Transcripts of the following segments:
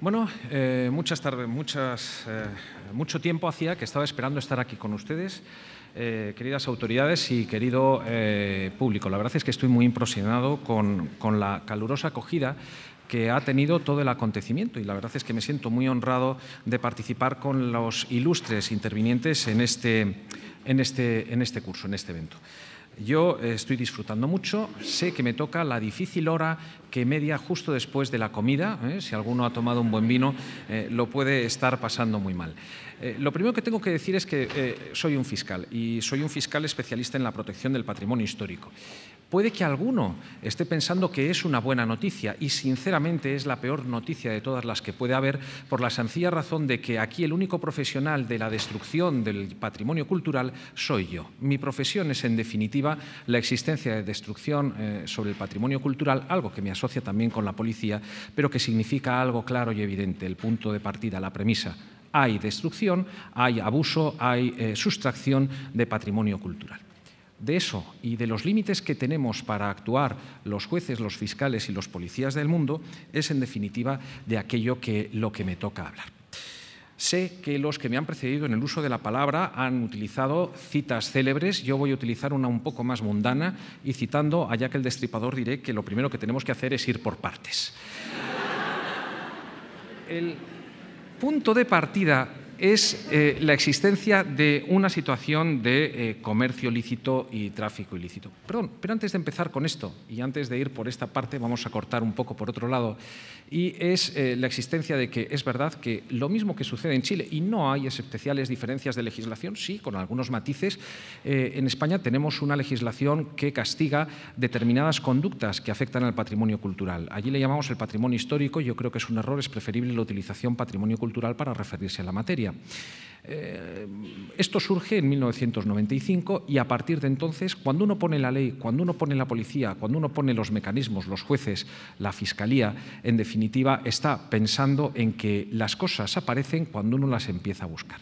Bueno, mucho tiempo hacía que estaba esperando estar aquí con ustedes, queridas autoridades y querido público. La verdad es que estoy muy impresionado con la calurosa acogida que ha tenido todo el acontecimiento y la verdad es que me siento muy honrado de participar con los ilustres intervinientes en este curso, en este evento. Yo estoy disfrutando mucho, sé que me toca la difícil hora que media justo después de la comida. Si alguno ha tomado un buen vino, lo puede estar pasando muy mal. Lo primero que tengo que decir es que soy un fiscal y soy un fiscal especialista en la protección del patrimonio histórico. Puede que alguno esté pensando que es una buena noticia y, sinceramente, es la peor noticia de todas las que puede haber por la sencilla razón de que aquí el único profesional de la destrucción del patrimonio cultural soy yo. Mi profesión es, en definitiva, la existencia de destrucción sobre el patrimonio cultural, algo que me asocia también con la policía, pero que significa algo claro y evidente, el punto de partida, la premisa. Hay destrucción, hay abuso, hay sustracción de patrimonio cultural. De eso y de los límites que tenemos para actuar los jueces, los fiscales y los policías del mundo es, en definitiva, de aquello lo que me toca hablar. Sé que los que me han precedido en el uso de la palabra han utilizado citas célebres. Yo voy a utilizar una un poco más mundana y, citando a Jack el Destripador, diré que lo primero que tenemos que hacer es ir por partes. El punto de partida es la existencia de una situación de comercio ilícito y tráfico ilícito. Perdón, pero antes de empezar con esto y antes de ir por esta parte, vamos a cortar un poco por otro lado, y es la existencia de que es verdad que lo mismo que sucede en Chile, y no hay especiales diferencias de legislación, sí, con algunos matices, en España tenemos una legislación que castiga determinadas conductas que afectan al patrimonio cultural. Allí le llamamos el patrimonio histórico y yo creo que es un error, es preferible la utilización patrimonio cultural para referirse a la materia. Esto surge en 1995 y a partir de entonces, cuando uno pone la ley, cuando uno pone la policía, cuando uno pone los mecanismos, los jueces, la fiscalía, en definitiva, está pensando en que las cosas aparecen cuando uno las empieza a buscar.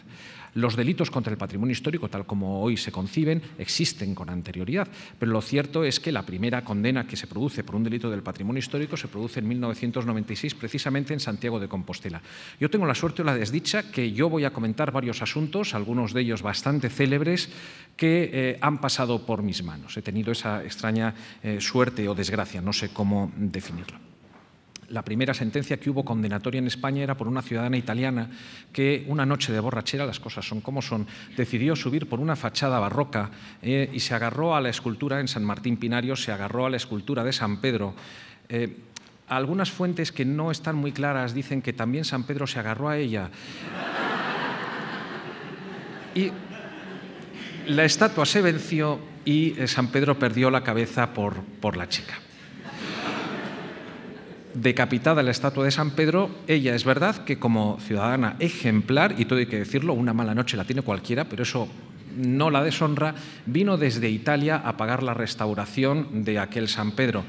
Los delitos contra el patrimonio histórico, tal como hoy se conciben, existen con anterioridad, pero lo cierto es que la primera condena que se produce por un delito del patrimonio histórico se produce en 1996, precisamente en Santiago de Compostela. Yo tengo la suerte o la desdicha que yo voy a comentar varios asuntos, algunos de ellos bastante célebres, que han pasado por mis manos. He tenido esa extraña suerte o desgracia, no sé cómo definirlo. La primera sentencia que hubo condenatoria en España era por una ciudadana italiana que una noche de borrachera, las cosas son como son, decidió subir por una fachada barroca y se agarró a la escultura en San Martín Pinario, se agarró a la escultura de San Pedro. Algunas fuentes que no están muy claras dicen que también San Pedro se agarró a ella. Y la estatua se venció y San Pedro perdió la cabeza por la chica. Decapitada la estatua de San Pedro, ella es verdad que como ciudadana ejemplar, y todo hay que decirlo, una mala noche la tiene cualquiera, pero eso no la deshonra, vino desde Italia a pagar la restauración de aquel San Pedro,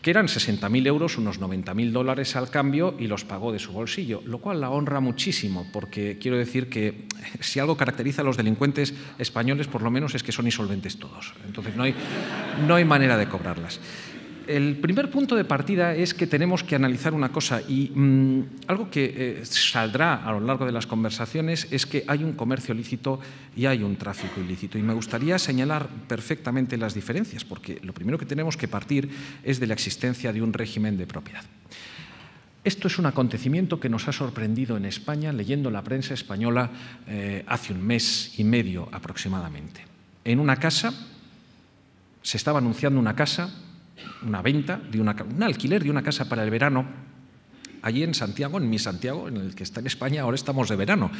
que eran 60.000 euros, unos 90.000 dólares al cambio, y los pagó de su bolsillo, lo cual la honra muchísimo, porque quiero decir que si algo caracteriza a los delincuentes españoles, por lo menos es que son insolventes todos. Entonces no hay manera de cobrarlas. El primer punto de partida es que tenemos que analizar una cosa y algo que saldrá a lo largo de las conversaciones es que hay un comercio ilícito y hay un tráfico ilícito. Y me gustaría señalar perfectamente las diferencias, porque lo primero que tenemos que partir es de la existencia de un régimen de propiedad. Esto es un acontecimiento que nos ha sorprendido en España leyendo la prensa española hace un mes y medio aproximadamente. En una casa, se estaba anunciando una casa, una venta, un alquiler de una casa para el verano, allí en Santiago, en mi Santiago, en el que está en España, ahora estamos de verano,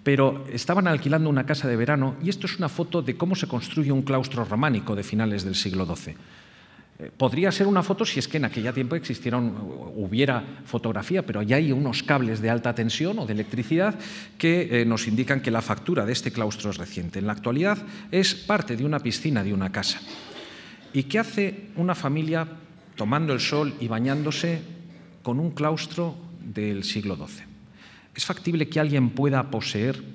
pero estaban alquilando una casa de verano y esto es una foto de cómo se construye un claustro románico de finales del siglo XII. Podría ser una foto si es que en aquella tiempo hubiera fotografía, pero ya hay unos cables de alta tensión o de electricidad que nos indican que la factura de este claustro es reciente. En la actualidad es parte de una piscina de una casa. ¿Y qué hace una familia tomando el sol y bañándose con un claustro del siglo XII? ¿Es factible que alguien pueda poseer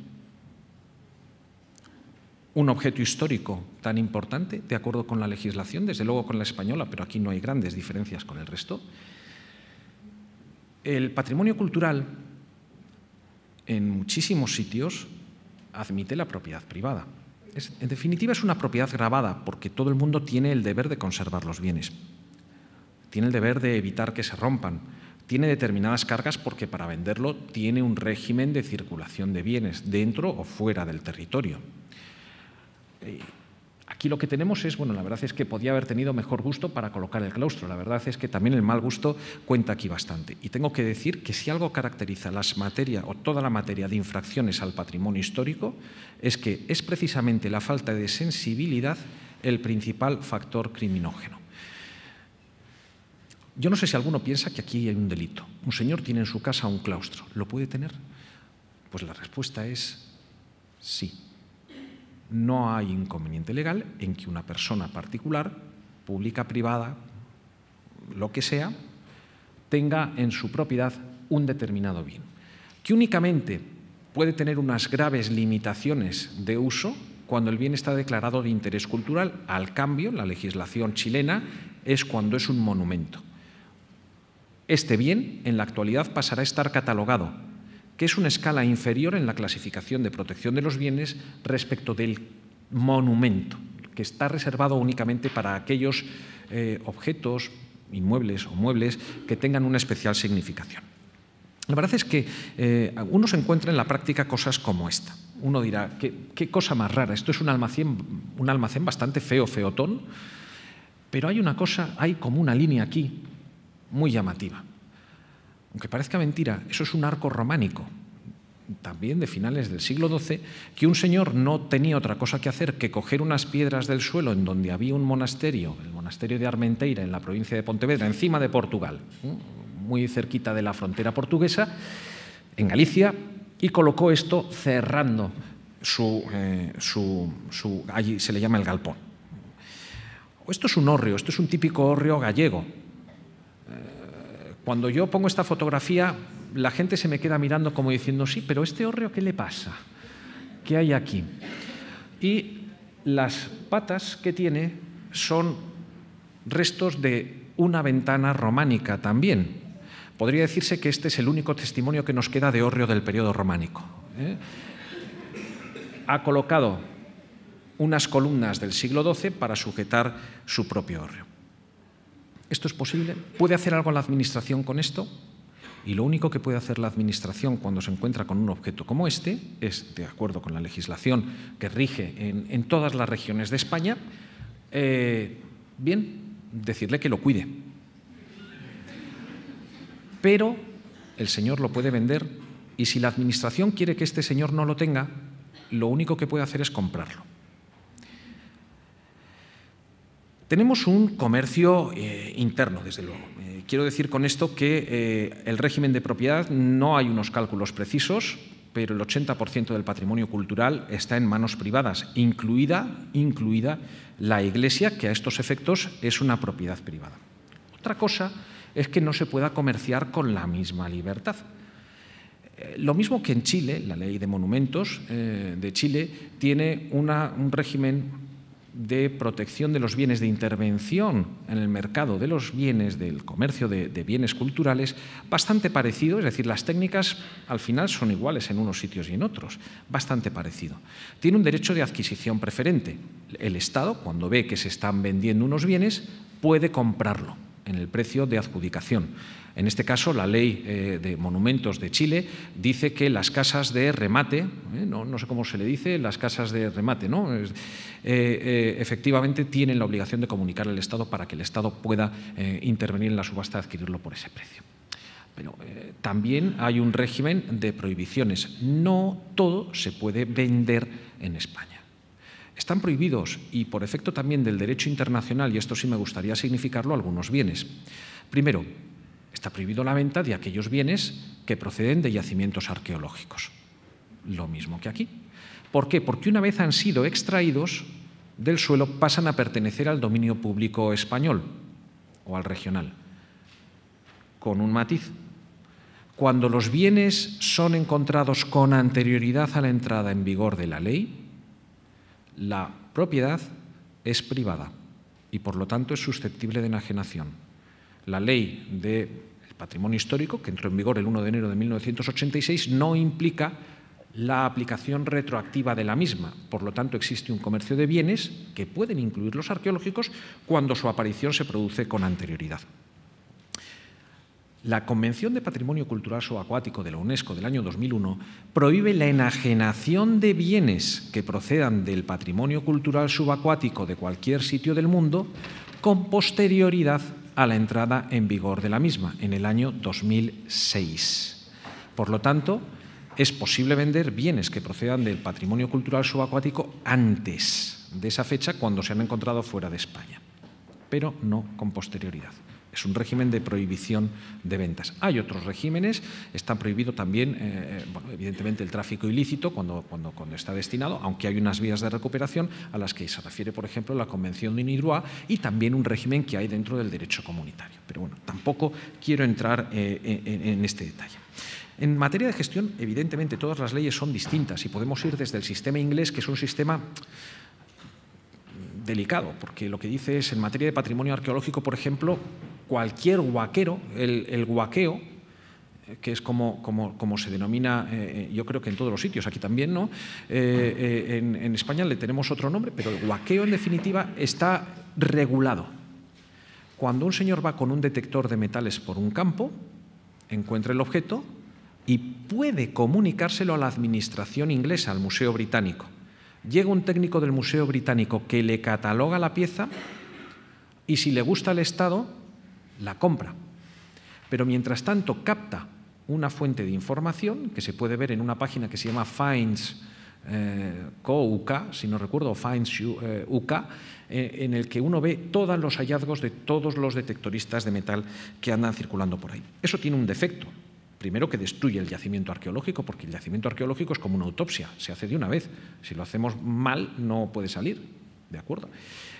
un objeto histórico tan importante, de acuerdo con la legislación, desde luego con la española, pero aquí no hay grandes diferencias con el resto? El patrimonio cultural, en muchísimos sitios, admite la propiedad privada. En definitiva, es una propiedad grabada, porque todo el mundo tiene el deber de conservar los bienes, tiene el deber de evitar que se rompan, tiene determinadas cargas porque para venderlo tiene un régimen de circulación de bienes dentro o fuera del territorio. Aquí lo que tenemos es, bueno, la verdad es que podía haber tenido mejor gusto para colocar el claustro. La verdad es que también el mal gusto cuenta aquí bastante. Y tengo que decir que si algo caracteriza toda la materia de infracciones al patrimonio histórico, es que es precisamente la falta de sensibilidad el principal factor criminógeno. Yo no sé si alguno piensa que aquí hay un delito. Un señor tiene en su casa un claustro. ¿Lo puede tener? Pues la respuesta es sí. No hay inconveniente legal en que una persona particular, pública, privada, lo que sea, tenga en su propiedad un determinado bien, que únicamente puede tener unas graves limitaciones de uso cuando el bien está declarado de interés cultural. Al cambio, la legislación chilena es cuando es un monumento. Este bien, en la actualidad, pasará a estar catalogado, que es una escala inferior en la clasificación de protección de los bienes respecto del monumento, que está reservado únicamente para aquellos objetos, inmuebles o muebles que tengan una especial significación. La verdad es que uno se encuentra en la práctica cosas como esta. Uno dirá, ¿qué cosa más rara? Esto es un almacén bastante feotón, pero hay como una línea aquí muy llamativa. Aunque parezca mentira, eso es un arco románico, también de finales del siglo XII, que un señor no tenía otra cosa que hacer que coger unas piedras del suelo en donde había un monasterio, el monasterio de Armenteira, en la provincia de Pontevedra, encima de Portugal, muy cerquita de la frontera portuguesa, en Galicia, y colocó esto cerrando allí se le llama el galpón. Esto es un hórreo, esto es un típico hórreo gallego. Cuando yo pongo esta fotografía, la gente se me queda mirando como diciendo, sí, pero ¿este hórreo qué le pasa? ¿Qué hay aquí? Y las patas que tiene son restos de una ventana románica también. Podría decirse que este es el único testimonio que nos queda de hórreo del periodo románico. Ha colocado unas columnas del siglo XII para sujetar su propio hórreo. ¿Esto es posible? ¿Puede hacer algo la Administración con esto? Y lo único que puede hacer la Administración cuando se encuentra con un objeto como este es, de acuerdo con la legislación que rige en todas las regiones de España, decirle que lo cuide. Pero el señor lo puede vender y si la Administración quiere que este señor no lo tenga, lo único que puede hacer es comprarlo. Tenemos un comercio interno, desde luego. Quiero decir con esto que el régimen de propiedad no hay unos cálculos precisos, pero el 80% del patrimonio cultural está en manos privadas, incluida la Iglesia, que a estos efectos es una propiedad privada. Otra cosa es que no se pueda comerciar con la misma libertad. Lo mismo que en Chile, la ley de monumentos de Chile tiene un régimen de protección de los bienes, de intervención en el mercado de los bienes, del comercio de bienes culturales, bastante parecido, es decir, las técnicas al final son iguales en unos sitios y en otros, bastante parecido. Tiene un derecho de adquisición preferente. El Estado, cuando ve que se están vendiendo unos bienes, puede comprarlo en el precio de adjudicación. En este caso, la ley de monumentos de Chile dice que las casas de remate, no sé cómo se le dice, las casas de remate, ¿no? Efectivamente tienen la obligación de comunicar al Estado para que el Estado pueda intervenir en la subasta y adquirirlo por ese precio. Pero también hay un régimen de prohibiciones. No todo se puede vender en España. están prohibidos, y por efecto también del derecho internacional, y esto sí me gustaría significarlo, algunos bienes. Primero, está prohibido la venta de aquellos bienes que proceden de yacimientos arqueológicos. Lo mismo que aquí. ¿Por qué? Porque una vez han sido extraídos del suelo pasan a pertenecer al dominio público español o al regional, con un matiz. Cuando los bienes son encontrados con anterioridad a la entrada en vigor de la ley, la propiedad es privada y, por lo tanto, es susceptible de enajenación. La ley del patrimonio histórico, que entró en vigor el 1 de enero de 1986, no implica la aplicación retroactiva de la misma. Por lo tanto, existe un comercio de bienes que pueden incluir los arqueológicos cuando su aparición se produce con anterioridad. La Convención de Patrimonio Cultural Subacuático de la UNESCO del año 2001 prohíbe la enajenación de bienes que procedan del patrimonio cultural subacuático de cualquier sitio del mundo con posterioridad a la entrada en vigor de la misma, en el año 2006. Por lo tanto, es posible vender bienes que procedan del patrimonio cultural subacuático antes de esa fecha, cuando se han encontrado fuera de España, pero no con posterioridad. Es un régimen de prohibición de ventas. Hay otros regímenes, está prohibido también, evidentemente, el tráfico ilícito cuando está destinado, aunque hay unas vías de recuperación a las que se refiere, por ejemplo, la Convención de Nidroit y también un régimen que hay dentro del derecho comunitario. Pero bueno, tampoco quiero entrar en este detalle. En materia de gestión, evidentemente, todas las leyes son distintas y podemos ir desde el sistema inglés, que es un sistema delicado, porque lo que dice es, en materia de patrimonio arqueológico, por ejemplo, cualquier huaquero, el huaqueo, que es como se denomina, yo creo que en todos los sitios, aquí también, ¿no? En España le tenemos otro nombre, pero el huaqueo, en definitiva, está regulado. Cuando un señor va con un detector de metales por un campo, encuentra el objeto y puede comunicárselo a la administración inglesa, al Museo Británico. Llega un técnico del Museo Británico que le cataloga la pieza y, si le gusta el estado, la compra. Pero mientras tanto capta una fuente de información que se puede ver en una página que se llama Finds UK, si no recuerdo, Finds UK, en el que uno ve todos los hallazgos de todos los detectoristas de metal que andan circulando por ahí. Eso tiene un defecto. Primero, que destruye el yacimiento arqueológico, porque el yacimiento arqueológico es como una autopsia, se hace de una vez. Si lo hacemos mal, no puede salir, ¿de acuerdo?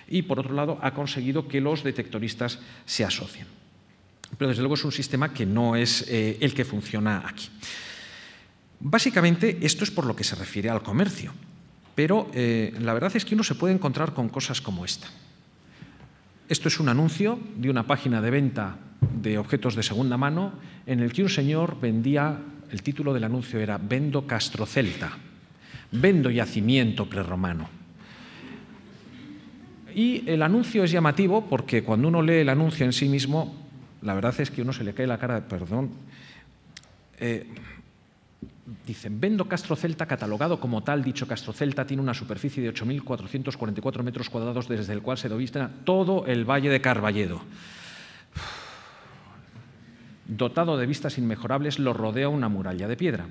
Y, por otro lado, ha conseguido que los detectoristas se asocien. Pero, desde luego, es un sistema que no es el que funciona aquí. Básicamente, esto es por lo que se refiere al comercio. Pero la verdad es que uno se puede encontrar con cosas como esta. Esto es un anuncio de una página de venta de objetos de segunda mano en el que un señor vendía, el título del anuncio era «Vendo Castrocelta», vendo yacimiento prerromano. Y el anuncio es llamativo porque cuando uno lee el anuncio en sí mismo, la verdad es que a uno se le cae la cara de perdón. Dicen, vendo Castrocelta catalogado como tal. Dicho Castrocelta tiene una superficie de 8.444 metros cuadrados desde el cual se domina todo el Valle de Carballedo. Dotado de vistas inmejorables, lo rodea una muralla de piedra.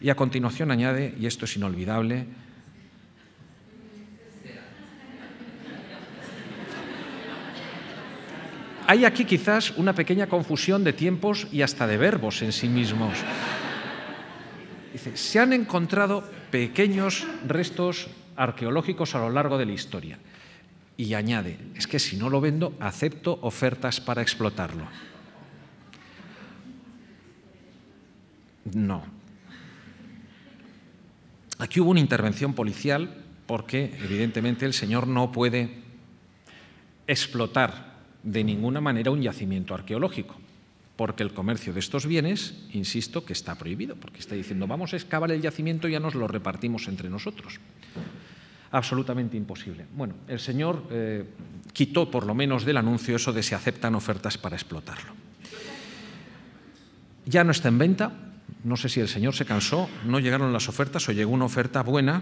Y a continuación añade, y esto es inolvidable, hay aquí quizás una pequeña confusión de tiempos y hasta de verbos en sí mismos. Dice, se han encontrado pequeños restos arqueológicos a lo largo de la historia. Y añade, es que si no lo vendo, acepto ofertas para explotarlo. No. Aquí hubo una intervención policial porque, evidentemente, el señor no puede explotar de ninguna manera un yacimiento arqueológico, porque el comercio de estos bienes, insisto, que está prohibido, porque está diciendo, vamos a excavar el yacimiento y ya nos lo repartimos entre nosotros. Absolutamente imposible. Bueno, el señor quitó, por lo menos del anuncio, eso de se aceptan ofertas para explotarlo. Ya no está en venta. No sé si el señor se cansó, no llegaron las ofertas o llegó una oferta buena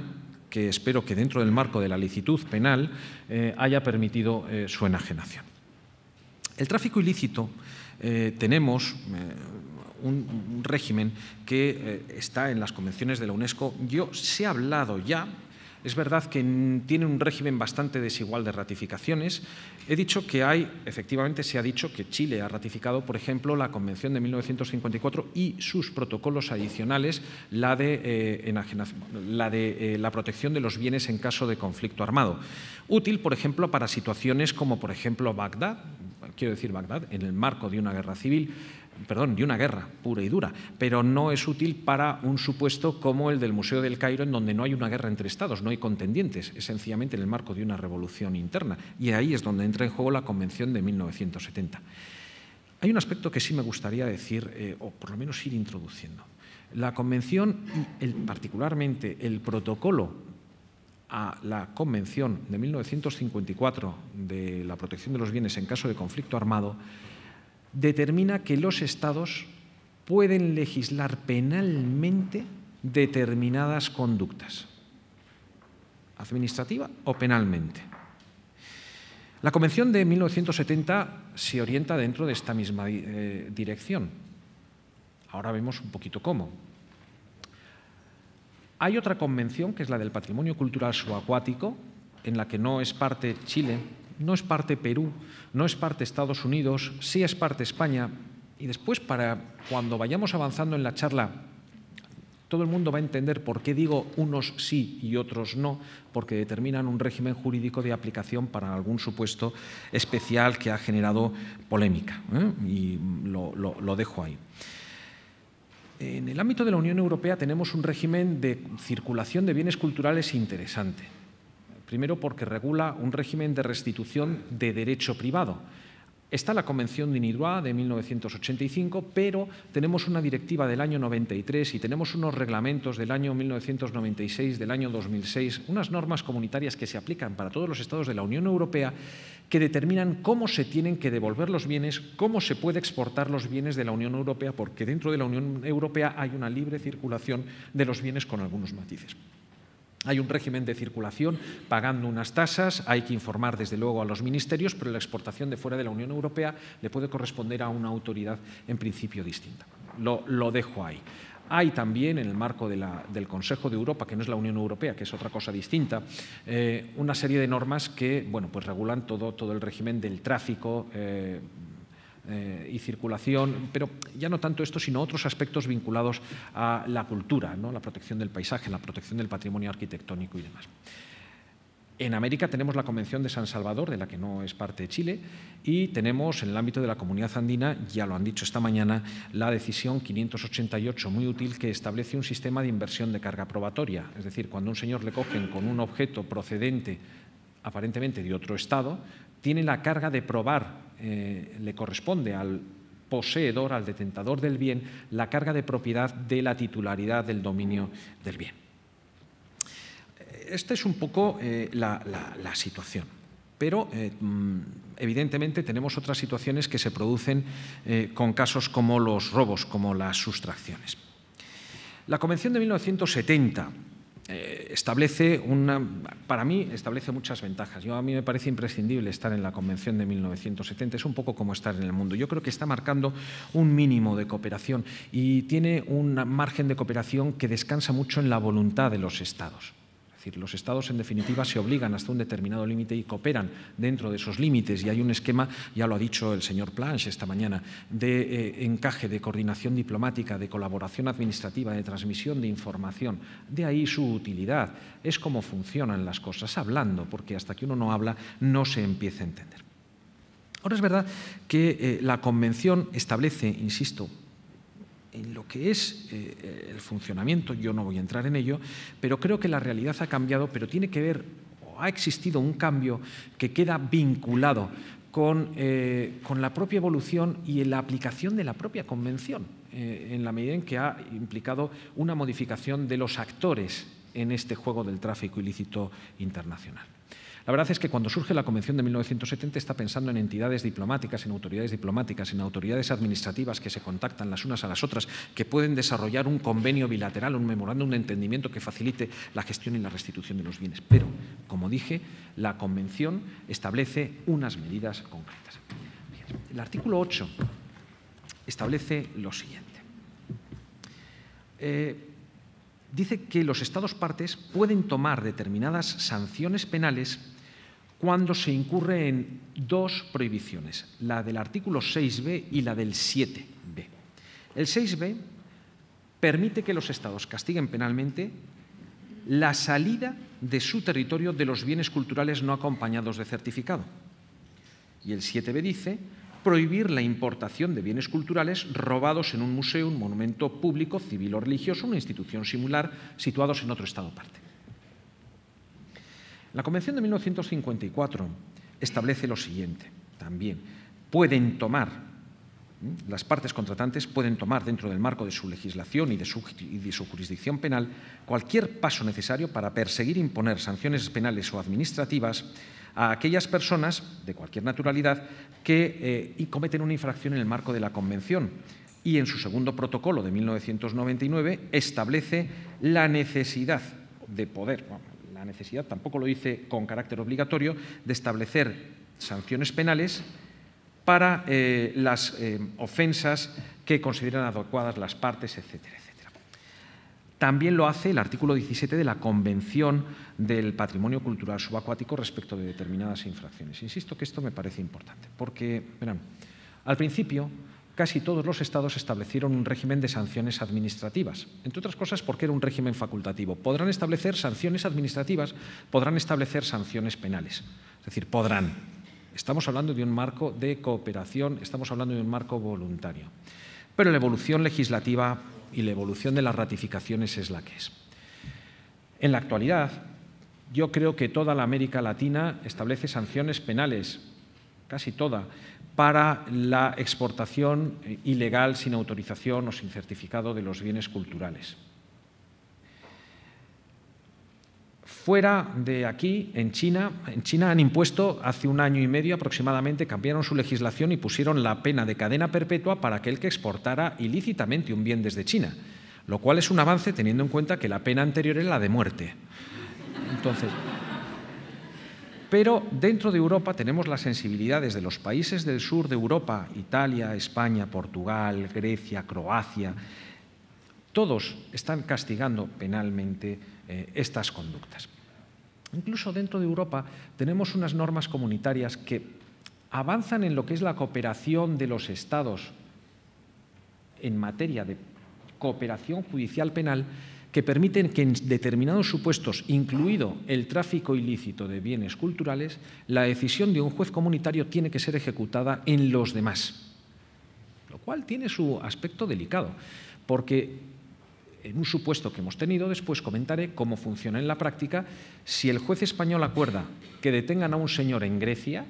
que espero que dentro del marco de la licitud penal haya permitido su enajenación. El tráfico ilícito, tenemos un régimen que está en las convenciones de la UNESCO. Se ha hablado ya Es verdad que tiene un régimen bastante desigual de ratificaciones. He dicho que efectivamente se ha dicho que Chile ha ratificado, por ejemplo, la Convención de 1954 y sus protocolos adicionales, la de la protección de los bienes en caso de conflicto armado. Útil, por ejemplo, para situaciones como, por ejemplo, Bagdad, en el marco de una guerra civil, de una guerra pura y dura, pero no es útil para un supuesto como el del Museo del Cairo, en donde no hay una guerra entre estados, no hay contendientes, es sencillamente en el marco de una revolución interna. Y ahí es donde entra en juego la Convención de 1970. Hay un aspecto que sí me gustaría decir, o por lo menos ir introduciendo. La Convención y particularmente el protocolo a la Convención de 1954 de la protección de los bienes en caso de conflicto armado determina que los Estados pueden legislar penalmente determinadas conductas, administrativa o penalmente. La Convención de 1970 se orienta dentro de esta misma dirección. Ahora vemos un poquito cómo. Hay otra convención, que es la del patrimonio cultural subacuático, en la que no es parte Chile, no es parte Perú, no es parte Estados Unidos, sí es parte España. Y después, para cuando vayamos avanzando en la charla, todo el mundo va a entender por qué digo unos sí y otros no, porque determinan un régimen jurídico de aplicación para algún supuesto especial que ha generado polémica, y lo dejo ahí. En el ámbito de la Unión Europea tenemos un régimen de circulación de bienes culturales interesante. Primero, porque regula un régimen de restitución de derecho privado. Está la Convención de Nidroit de 1985, pero tenemos una directiva del año 93 y tenemos unos reglamentos del año 1996, del año 2006, unas normas comunitarias que se aplican para todos los Estados de la Unión Europea que determinan cómo se tienen que devolver los bienes, cómo se puede exportar los bienes de la Unión Europea, porque dentro de la Unión Europea hay una libre circulación de los bienes con algunos matices. Hay un régimen de circulación pagando unas tasas, hay que informar desde luego a los ministerios, pero la exportación de fuera de la Unión Europea le puede corresponder a una autoridad en principio distinta. Lo dejo ahí. Hay también, en el marco del Consejo de Europa, que no es la Unión Europea, que es otra cosa distinta, una serie de normas que pues regulan todo el régimen del tráfico y circulación, pero ya no tanto esto, sino otros aspectos vinculados a la cultura, ¿no? La protección del paisaje, la protección del patrimonio arquitectónico y demás. En América tenemos la Convención de San Salvador, de la que no es parte Chile, y tenemos en el ámbito de la Comunidad Andina, ya lo han dicho esta mañana, la decisión 588, muy útil, que establece un sistema de inversión de carga probatoria. Es decir, cuando a un señor le cogen con un objeto procedente aparentemente de otro Estado, tiene la carga de probar, le corresponde al poseedor, al detentador del bien, la carga de propiedad de la titularidad del dominio del bien. Esta es un poco la situación, pero evidentemente tenemos otras situaciones que se producen con casos como los robos, como las sustracciones. La Convención de 1970 para mí establece muchas ventajas. A mí me parece imprescindible estar en la Convención de 1970, es un poco como estar en el mundo. Yo creo que está marcando un mínimo de cooperación y tiene un margen de cooperación que descansa mucho en la voluntad de los Estados. Es decir, los Estados, en definitiva, se obligan hasta un determinado límite y cooperan dentro de esos límites. Y hay un esquema, ya lo ha dicho el señor Planche esta mañana, de encaje, de coordinación diplomática, de colaboración administrativa, de transmisión de información. De ahí su utilidad. Es cómo funcionan las cosas, hablando, porque hasta que uno no habla no se empieza a entender. Ahora es verdad que la Convención establece, insisto, en lo que es el funcionamiento, yo no voy a entrar en ello, pero creo que la realidad ha cambiado, pero tiene que ver, o ha existido un cambio que queda vinculado con la propia evolución y en la aplicación de la propia Convención, en la medida en que ha implicado una modificación de los actores en este juego del tráfico ilícito internacional. La verdad es que cuando surge la Convención de 1970 está pensando en entidades diplomáticas, en autoridades administrativas que se contactan las unas a las otras, que pueden desarrollar un convenio bilateral, un memorándum de entendimiento que facilite la gestión y la restitución de los bienes. Pero, como dije, la Convención establece unas medidas concretas. El artículo 8 establece lo siguiente. dice que los Estados partes pueden tomar determinadas sanciones penales cuando se incurre en dos prohibiciones, la del artículo 6b y la del 7b. El 6b permite que los Estados castiguen penalmente la salida de su territorio de los bienes culturales no acompañados de certificado. Y el 7b dice prohibir la importación de bienes culturales robados en un museo, un monumento público, civil o religioso, una institución similar, situados en otro Estado parte. La Convención de 1954 establece lo siguiente, también pueden tomar, las partes contratantes pueden tomar dentro del marco de su legislación y de su jurisdicción penal cualquier paso necesario para perseguir e imponer sanciones penales o administrativas a aquellas personas de cualquier naturalidad que cometen una infracción en el marco de la Convención. Y en su segundo protocolo de 1999 establece la necesidad de poder, la necesidad tampoco lo dice con carácter obligatorio, de establecer sanciones penales para las ofensas que consideran adecuadas las partes, etcétera, etcétera. También lo hace el artículo 17 de la Convención del Patrimonio Cultural Subacuático respecto de determinadas infracciones. Insisto que esto me parece importante, porque, verán, al principio casi todos los Estados establecieron un régimen de sanciones administrativas, entre otras cosas porque era un régimen facultativo. Podrán establecer sanciones administrativas, podrán establecer sanciones penales, es decir, podrán. Estamos hablando de un marco de cooperación, estamos hablando de un marco voluntario. Pero la evolución legislativa y la evolución de las ratificaciones es la que es. En la actualidad, yo creo que toda la América Latina establece sanciones penales, casi toda, para la exportación ilegal sin autorización o sin certificado de los bienes culturales. Fuera de aquí, en China han impuesto hace un año y medio aproximadamente, cambiaron su legislación y pusieron la pena de cadena perpetua para aquel que exportara ilícitamente un bien desde China, lo cual es un avance teniendo en cuenta que la pena anterior era la de muerte. Entonces, pero dentro de Europa tenemos las sensibilidades de los países del sur de Europa, Italia, España, Portugal, Grecia, Croacia. Todos están castigando penalmente estas conductas. Incluso dentro de Europa tenemos unas normas comunitarias que avanzan en lo que es la cooperación de los Estados en materia de cooperación judicial penal, que permiten que en determinados supuestos, incluido el tráfico ilícito de bienes culturales, la decisión de un juez comunitario tiene que ser ejecutada en los demás, lo cual tiene su aspecto delicado, porque en un supuesto que hemos tenido, después comentaré cómo funciona en la práctica. Si el juez español acuerda que detengan a un señor en Grecia,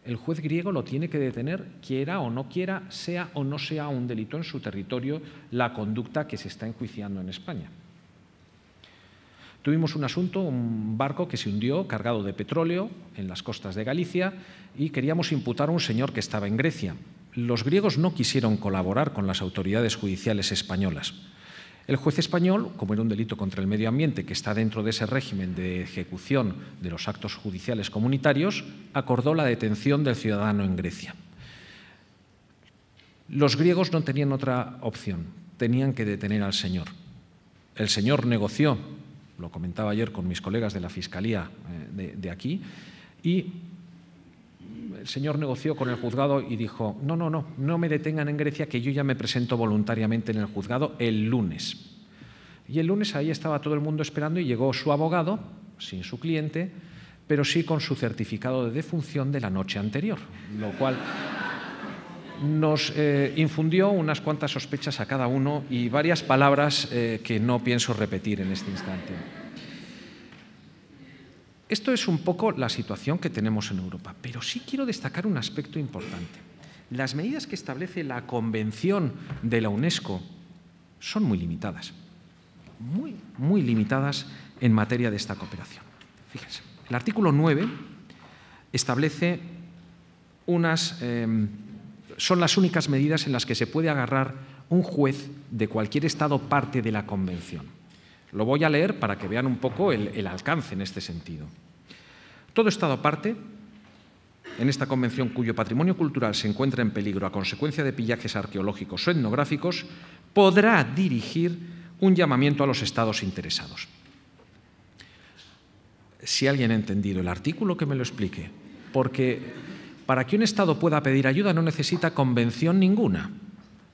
el juez griego lo tiene que detener, quiera o no quiera, sea o no sea un delito en su territorio la conducta que se está enjuiciando en España. Tuvimos un asunto, un barco que se hundió cargado de petróleo en las costas de Galicia y queríamos imputar a un señor que estaba en Grecia. Los griegos no quisieron colaborar con las autoridades judiciales españolas. El juez español, como era un delito contra el medio ambiente que está dentro de ese régimen de ejecución de los actos judiciales comunitarios, acordó la detención del ciudadano en Grecia. Los griegos no tenían otra opción, tenían que detener al señor. El señor negoció, lo comentaba ayer con mis colegas de la Fiscalía de aquí, y el señor negoció con el juzgado y dijo, no me detengan en Grecia, que yo ya me presento voluntariamente en el juzgado el lunes. Y el lunes ahí estaba todo el mundo esperando y llegó su abogado, sin su cliente, pero sí con su certificado de defunción de la noche anterior, lo cual nos infundió unas cuantas sospechas a cada uno y varias palabras que no pienso repetir en este instante. Esto es un poco la situación que tenemos en Europa, pero sí quiero destacar un aspecto importante. Las medidas que establece la Convención de la UNESCO son muy limitadas, muy limitadas en materia de esta cooperación. Fíjense, el artículo 9 establece son las únicas medidas en las que se puede agarrar un juez de cualquier Estado parte de la Convención. Lo voy a leer para que vean un poco el alcance en este sentido. Todo Estado parte en esta convención cuyo patrimonio cultural se encuentra en peligro a consecuencia de pillajes arqueológicos o etnográficos podrá dirigir un llamamiento a los estados interesados. Si alguien ha entendido el artículo, que me lo explique, porque para que un estado pueda pedir ayuda no necesita convención ninguna.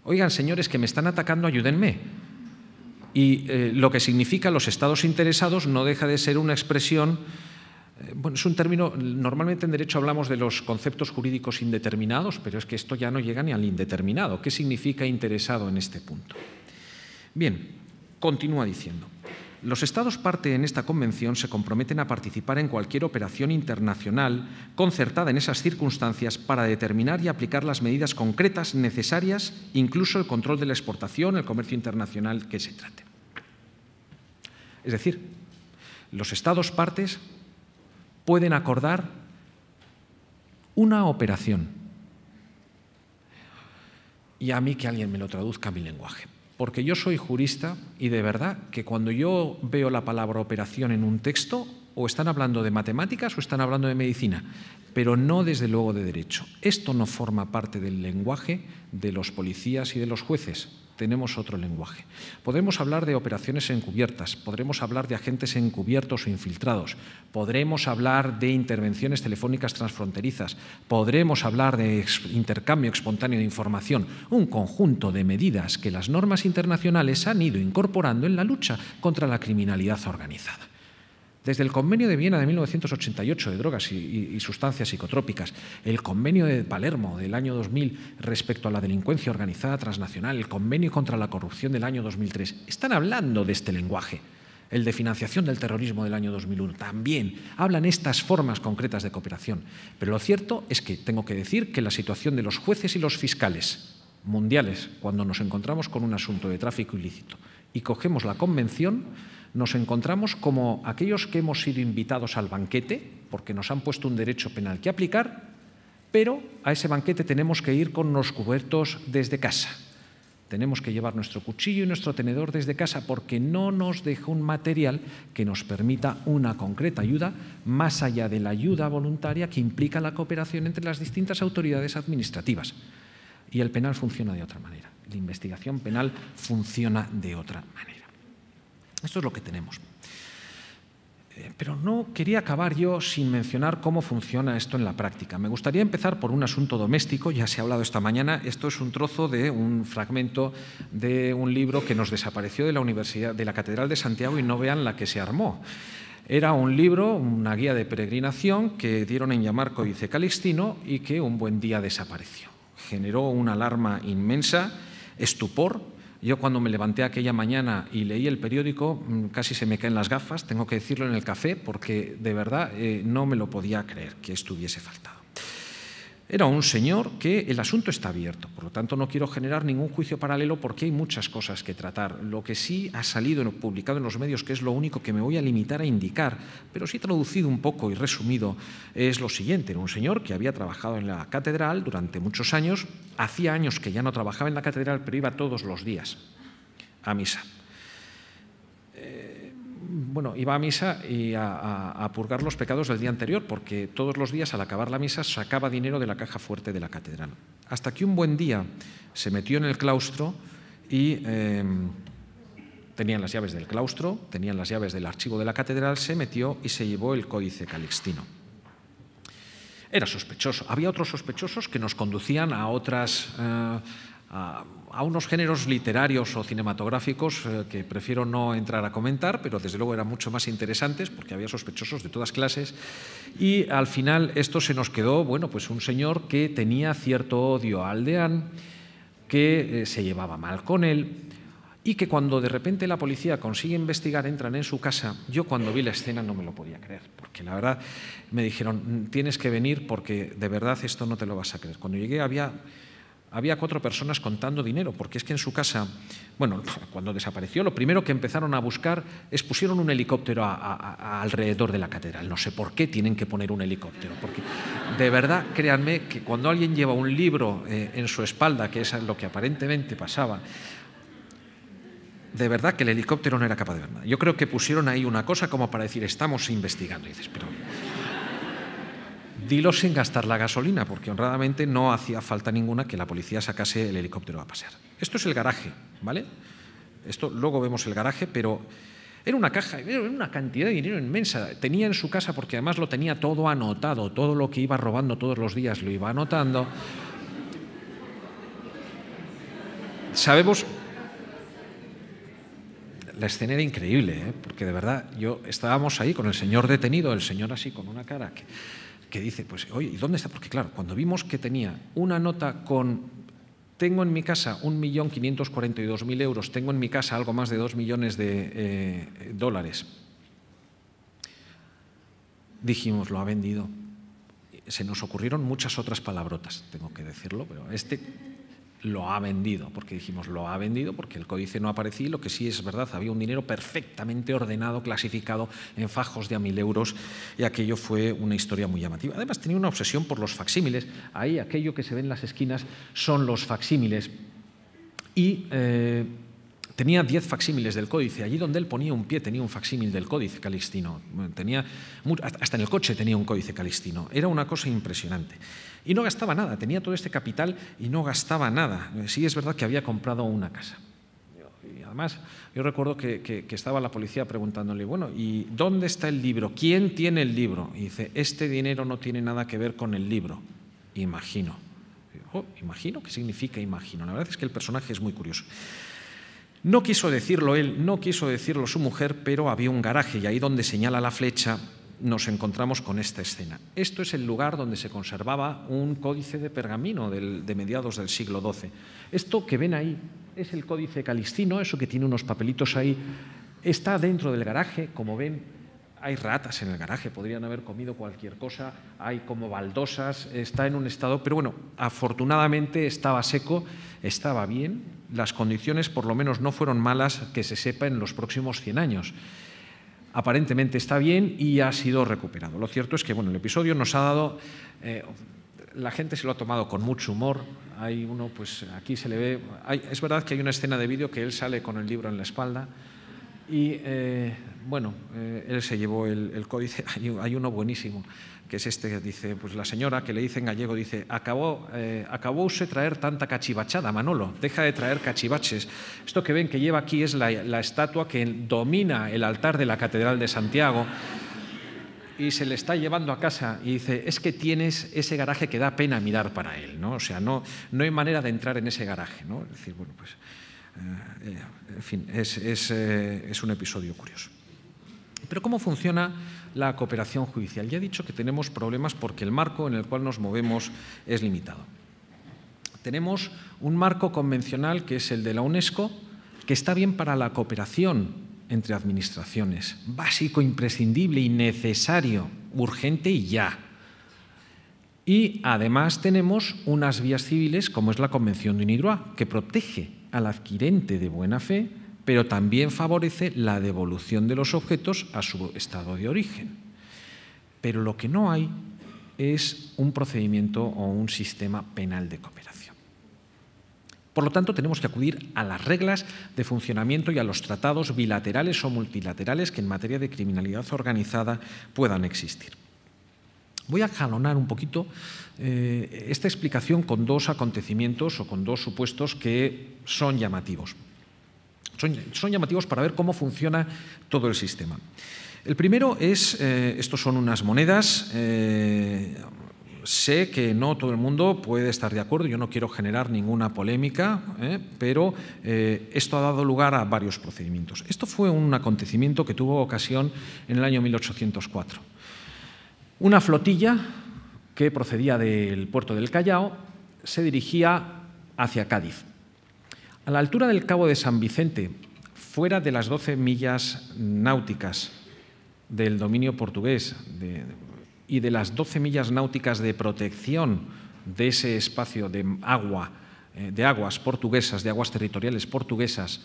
Oigan, señores, que me están atacando, ayúdenme. Y lo que significa los estados interesados no deja de ser una expresión, bueno, es un término, normalmente en derecho hablamos de los conceptos jurídicos indeterminados, pero es que esto ya no llega ni al indeterminado. ¿Qué significa interesado en este punto? Bien, continúa diciendo. Los Estados parte en esta convención se comprometen a participar en cualquier operación internacional concertada en esas circunstancias para determinar y aplicar las medidas concretas necesarias, incluso el control de la exportación, el comercio internacional que se trate. Es decir, los Estados partes pueden acordar una operación. Y a mí que alguien me lo traduzca a mi lenguaje. Porque yo soy jurista y de verdad que cuando yo veo la palabra operación en un texto, o están hablando de matemáticas o están hablando de medicina, pero no desde luego de derecho. Esto no forma parte del lenguaje de los policías y de los jueces. Tenemos otro lenguaje. Podremos hablar de operaciones encubiertas, podremos hablar de agentes encubiertos o infiltrados, podremos hablar de intervenciones telefónicas transfronterizas, podremos hablar de intercambio espontáneo de información, un conjunto de medidas que las normas internacionales han ido incorporando en la lucha contra la criminalidad organizada. Desde el Convenio de Viena de 1988 de drogas y sustancias psicotrópicas, el Convenio de Palermo del año 2000 respecto a la delincuencia organizada transnacional, el Convenio contra la corrupción del año 2003, están hablando de este lenguaje. El de financiación del terrorismo del año 2001 también hablan estas formas concretas de cooperación. Pero lo cierto es que tengo que decir que la situación de los jueces y los fiscales mundiales, cuando nos encontramos con un asunto de tráfico ilícito y cogemos la convención, nos encontramos como aquellos que hemos sido invitados al banquete, porque nos han puesto un derecho penal que aplicar, pero a ese banquete tenemos que ir con los cubiertos desde casa. Tenemos que llevar nuestro cuchillo y nuestro tenedor desde casa porque no nos deja un material que nos permita una concreta ayuda más allá de la ayuda voluntaria que implica la cooperación entre las distintas autoridades administrativas. Y el penal funciona de otra manera. La investigación penal funciona de otra manera. Esto es lo que tenemos. Pero no quería acabar yo sin mencionar cómo funciona esto en la práctica. Me gustaría empezar por un asunto doméstico, ya se ha hablado esta mañana. Esto es un trozo de un fragmento de un libro que nos desapareció de la Universidad, de la Catedral de Santiago, y no vean la que se armó. Era un libro, una guía de peregrinación que dieron en llamar Códice Calixtino y que un buen día desapareció. Generó una alarma inmensa, estupor. Yo cuando me levanté aquella mañana y leí el periódico casi se me caen las gafas, tengo que decirlo, en el café, porque de verdad no me lo podía creer que esto hubiese faltado. Era un señor que el asunto está abierto, por lo tanto no quiero generar ningún juicio paralelo porque hay muchas cosas que tratar. Lo que sí ha salido publicado en los medios, que es lo único que me voy a limitar a indicar, pero sí traducido un poco y resumido, es lo siguiente. Era un señor que había trabajado en la catedral durante muchos años, hacía años que ya no trabajaba en la catedral, pero iba todos los días a misa. Bueno, iba a misa y a purgar los pecados del día anterior, porque todos los días al acabar la misa sacaba dinero de la caja fuerte de la catedral. Hasta que un buen día se metió en el claustro y tenían las llaves del claustro, tenían las llaves del archivo de la catedral, se metió y se llevó el Códice Calixtino. Era sospechoso. Había otros sospechosos que nos conducían a otras... a unos géneros literarios o cinematográficos que prefiero no entrar a comentar, pero desde luego eran mucho más interesantes porque había sospechosos de todas clases y al final esto se nos quedó, bueno, pues un señor que tenía cierto odio a Aldeán, que se llevaba mal con él y que cuando de repente la policía consigue investigar, entran en su casa. Yo cuando vi la escena no me lo podía creer, porque la verdad me dijeron, tienes que venir porque de verdad esto no te lo vas a creer. Cuando llegué había 4 personas contando dinero, porque es que en su casa, bueno, cuando desapareció, lo primero que empezaron a buscar es pusieron un helicóptero alrededor de la catedral. No sé por qué tienen que poner un helicóptero, porque de verdad, créanme, que cuando alguien lleva un libro en su espalda, que es lo que aparentemente pasaba, de verdad que el helicóptero no era capaz de ver nada. Yo creo que pusieron ahí una cosa como para decir, estamos investigando. Y dices, pero... dilo sin gastar la gasolina, porque honradamente no hacía falta ninguna que la policía sacase el helicóptero a pasear. Esto es el garaje, ¿vale? esto luego vemos el garaje, pero era una caja, era una cantidad de dinero inmensa. Tenía en su casa, porque además lo tenía todo anotado, todo lo que iba robando todos los días lo iba anotando. Sabemos... La escena era increíble, porque de verdad estábamos ahí con el señor detenido, el señor así con una cara que dice, pues, oye, ¿y dónde está? Porque claro, cuando vimos que tenía una nota con, tengo en mi casa 1.542.000 euros, tengo en mi casa algo más de 2 millones de dólares, dijimos, lo ha vendido. Se nos ocurrieron muchas otras palabrotas, tengo que decirlo, pero lo ha vendido, porque dijimos, lo ha vendido porque el códice no aparecía, y lo que sí es verdad, había un dinero perfectamente ordenado, clasificado en fajos de a 1.000 euros, y aquello fue una historia muy llamativa. Además tenía una obsesión por los facsímiles, ahí aquello que se ve en las esquinas son los facsímiles, y tenía 10 facsímiles del códice. Allí donde él ponía un pie tenía un facsímil del códice calixtino. Hasta en el coche tenía un códice calixtino. Era una cosa impresionante. Y no gastaba nada. Tenía todo este capital y no gastaba nada. Sí es verdad que había comprado una casa. Y además, yo recuerdo que estaba la policía preguntándole, bueno, ¿y dónde está el libro? ¿Quién tiene el libro? Y dice, este dinero no tiene nada que ver con el libro. Imagino. ¿Imagino? ¿Qué significa imagino? La verdad es que el personaje es muy curioso. No quiso decirlo él, no quiso decirlo su mujer, pero había un garaje y ahí donde señala la flecha nos encontramos con esta escena. Esto es el lugar donde se conservaba un códice de pergamino de mediados del siglo XII. Esto que ven ahí es el códice calixtino, eso que tiene unos papelitos ahí, está dentro del garaje, como ven. Hay ratas en el garaje, podrían haber comido cualquier cosa, hay como baldosas, está en un estado, pero bueno, afortunadamente estaba seco, estaba bien, las condiciones por lo menos no fueron malas que se sepa en los próximos 100 años. Aparentemente está bien y ha sido recuperado. Lo cierto es que bueno, el episodio nos ha dado, la gente se lo ha tomado con mucho humor, hay uno, pues aquí se le ve, es verdad que hay una escena de vídeo que él sale con el libro en la espalda, y bueno, él se llevó el códice. Hay uno buenísimo, que es este, que dice, pues la señora, que le dice en gallego, dice, acabó usted traer tanta cachivachada, Manolo, deja de traer cachivaches. Esto que ven que lleva aquí es la estatua que domina el altar de la Catedral de Santiago, y se le está llevando a casa y dice, es que tienes ese garaje que da pena mirar para él, ¿no? O sea, no hay manera de entrar en ese garaje, ¿no? Es decir, bueno, pues... en fin, es un episodio curioso. Pero ¿cómo funciona la cooperación judicial? Ya he dicho que tenemos problemas porque el marco en el cual nos movemos es limitado. Tenemos un marco convencional que es el de la UNESCO, que está bien para la cooperación entre administraciones, básico, imprescindible y necesario, urgente y ya. Y además tenemos unas vías civiles como es la Convención de Unidroit, que protege al adquirente de buena fe, pero también favorece la devolución de los objetos a su estado de origen. Pero lo que no hay es un procedimiento o un sistema penal de cooperación. Por lo tanto, tenemos que acudir a las reglas de funcionamiento y a los tratados bilaterales o multilaterales que en materia de criminalidad organizada puedan existir. Voy a jalonar un poquito esta explicación con dos acontecimientos o con dos supuestos que son llamativos. Son llamativos para ver cómo funciona todo el sistema. El primero es, estos son unas monedas. Sé que no todo el mundo puede estar de acuerdo, yo no quiero generar ninguna polémica, pero esto ha dado lugar a varios procedimientos. Esto fue un acontecimiento que tuvo ocasión en el año 1804. Una flotilla que procedía del puerto del Callao se dirigía hacia Cádiz. A la altura del Cabo de San Vicente, fuera de las 12 millas náuticas del dominio portugués y de las 12 millas náuticas de protección de ese espacio de aguas portuguesas, de aguas territoriales portuguesas,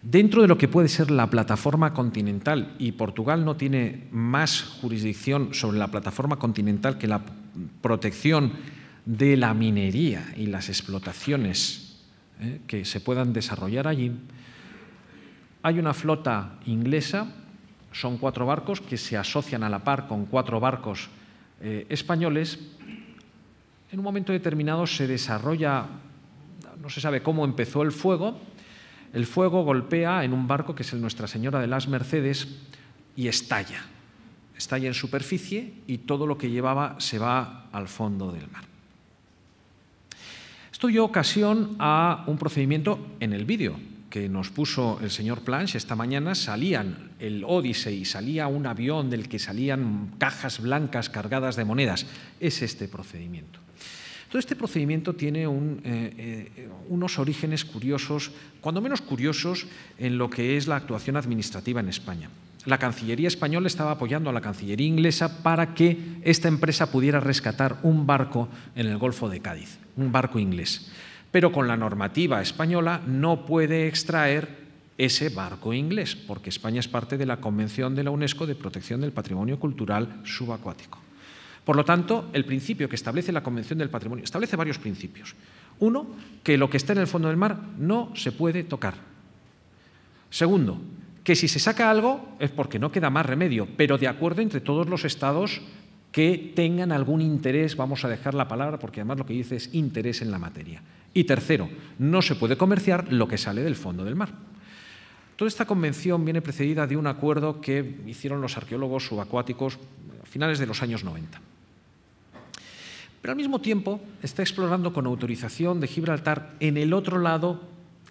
dentro de lo que puede ser la plataforma continental, y Portugal no tiene más jurisdicción sobre la plataforma continental que la protección de la minería y las explotaciones que se puedan desarrollar allí, hay una flota inglesa, son 4 barcos que se asocian a la par con 4 barcos españoles. En un momento determinado se desarrolla, no se sabe cómo empezó el fuego, el fuego golpea en un barco que es el Nuestra Señora de las Mercedes y estalla. Estalla en superficie y todo lo que llevaba se va al fondo del mar. Esto dio ocasión a un procedimiento en el vídeo que nos puso el señor Planche esta mañana. Salían el Odyssey, salía un avión del que salían cajas blancas cargadas de monedas. Es este procedimiento. Todo este procedimiento tiene unos orígenes curiosos, cuando menos curiosos, en lo que es la actuación administrativa en España. La Cancillería española estaba apoyando a la Cancillería inglesa para que esta empresa pudiera rescatar un barco en el Golfo de Cádiz, un barco inglés. Pero con la normativa española no puede extraer ese barco inglés, porque España es parte de la Convención de la UNESCO de Protección del Patrimonio Cultural Subacuático. Por lo tanto, el principio que establece la Convención del Patrimonio establece varios principios. Uno, que lo que está en el fondo del mar no se puede tocar. Segundo, que si se saca algo es porque no queda más remedio, pero de acuerdo entre todos los estados que tengan algún interés, vamos a dejar la palabra porque además lo que dice es interés en la materia. Y tercero, no se puede comerciar lo que sale del fondo del mar. Toda esta convención viene precedida de un acuerdo que hicieron los arqueólogos subacuáticos a finales de los años 90. Pero al mismo tiempo está explorando con autorización de Gibraltar en el otro lado,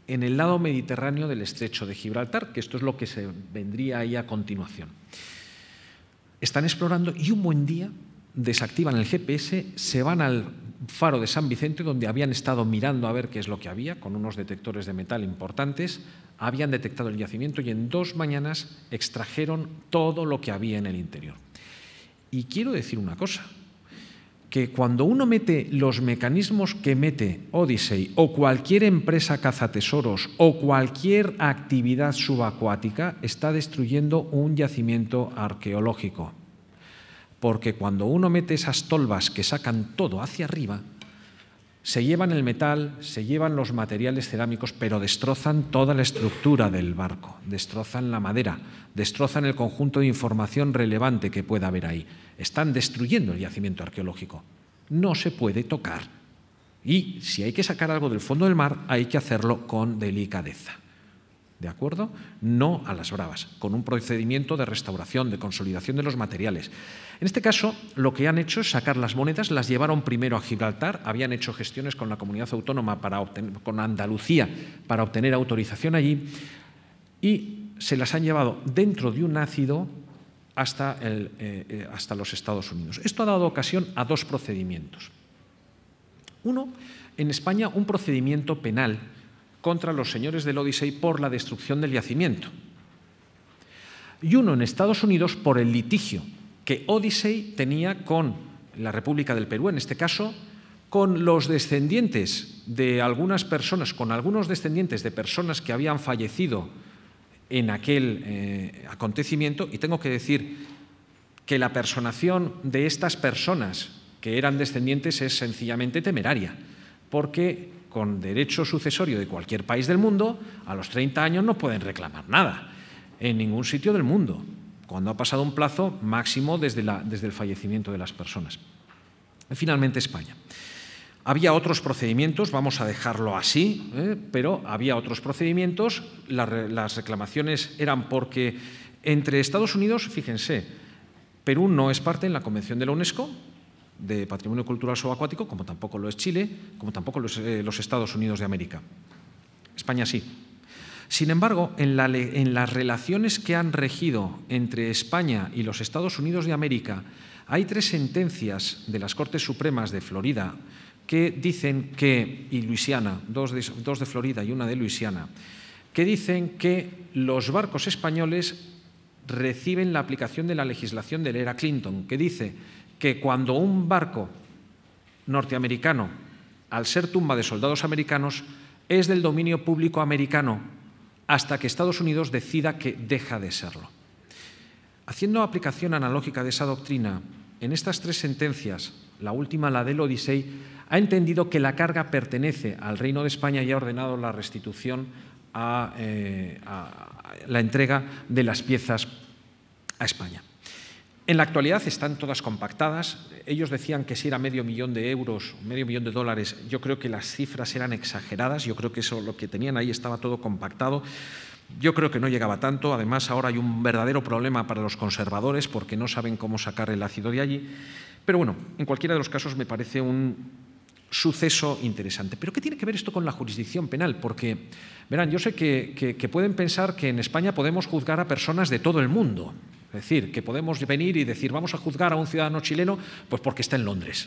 en el lado mediterráneo del estrecho de Gibraltar, que esto es lo que se vendría ahí a continuación. Están explorando y un buen día desactivan el GPS, se van al faro de San Vicente, donde habían estado mirando a ver qué es lo que había, con unos detectores de metal importantes, habían detectado el yacimiento y en 2 mañanas extrajeron todo lo que había en el interior. Y quiero decir una cosa, que cuando uno mete los mecanismos que mete Odyssey o cualquier empresa cazatesoros o cualquier actividad subacuática, está destruyendo un yacimiento arqueológico. Porque cuando uno mete esas tolvas que sacan todo hacia arriba, se llevan el metal, se llevan los materiales cerámicos, pero destrozan toda la estructura del barco, destrozan la madera, destrozan el conjunto de información relevante que pueda haber ahí. Están destruyendo el yacimiento arqueológico. No se puede tocar. Y si hay que sacar algo del fondo del mar, hay que hacerlo con delicadeza. ¿De acuerdo? No a las bravas, con un procedimiento de restauración, de consolidación de los materiales. En este caso, lo que han hecho es sacar las monedas, las llevaron primero a Gibraltar, habían hecho gestiones con la comunidad autónoma, con Andalucía, para obtener autorización allí, y se las han llevado dentro de un ácido hasta los Estados Unidos. Esto ha dado ocasión a 2 procedimientos. Uno, en España, un procedimiento penal contra los señores del Odyssey por la destrucción del yacimiento. Y uno en Estados Unidos por el litigio que Odyssey tenía con la República del Perú, en este caso, con los descendientes de algunas personas, con algunos descendientes de personas que habían fallecido en aquel acontecimiento. Y tengo que decir que la personación de estas personas que eran descendientes es sencillamente temeraria, porque con derecho sucesorio de cualquier país del mundo, a los 30 años no pueden reclamar nada, en ningún sitio del mundo, cuando ha pasado un plazo máximo desde el fallecimiento de las personas. Y finalmente, España. Había otros procedimientos, vamos a dejarlo así, pero había otros procedimientos. Las reclamaciones eran porque entre Estados Unidos, fíjense, Perú no es parte en la Convención de la UNESCO de Patrimonio Cultural Subacuático, como tampoco lo es Chile, como tampoco lo es los Estados Unidos de América. España sí. Sin embargo, en las relaciones que han regido entre España y los Estados Unidos de América, hay 3 sentencias de las Cortes Supremas de Florida que dicen que, y Luisiana, 2 de Florida y 1 de Luisiana, que dicen que los barcos españoles reciben la aplicación de la legislación de la era Clinton, que dice que cuando un barco norteamericano, al ser tumba de soldados americanos, es del dominio público americano hasta que Estados Unidos decida que deja de serlo. Haciendo aplicación analógica de esa doctrina, en estas 3 sentencias, la última, la del Odyssey, ha entendido que la carga pertenece al Reino de España y ha ordenado la restitución a la entrega de las piezas a España. En la actualidad están todas compactadas. Ellos decían que si era $500 000, $500 000, yo creo que las cifras eran exageradas. Yo creo que eso, lo que tenían ahí estaba todo compactado. Yo creo que no llegaba tanto. Además, ahora hay un verdadero problema para los conservadores porque no saben cómo sacar el ácido de allí. Pero bueno, en cualquiera de los casos me parece un suceso interesante. ¿Pero qué tiene que ver esto con la jurisdicción penal? Porque, verán, yo sé que pueden pensar que en España podemos juzgar a personas de todo el mundo. Es decir, que podemos venir y decir, vamos a juzgar a un ciudadano chileno pues porque está en Londres.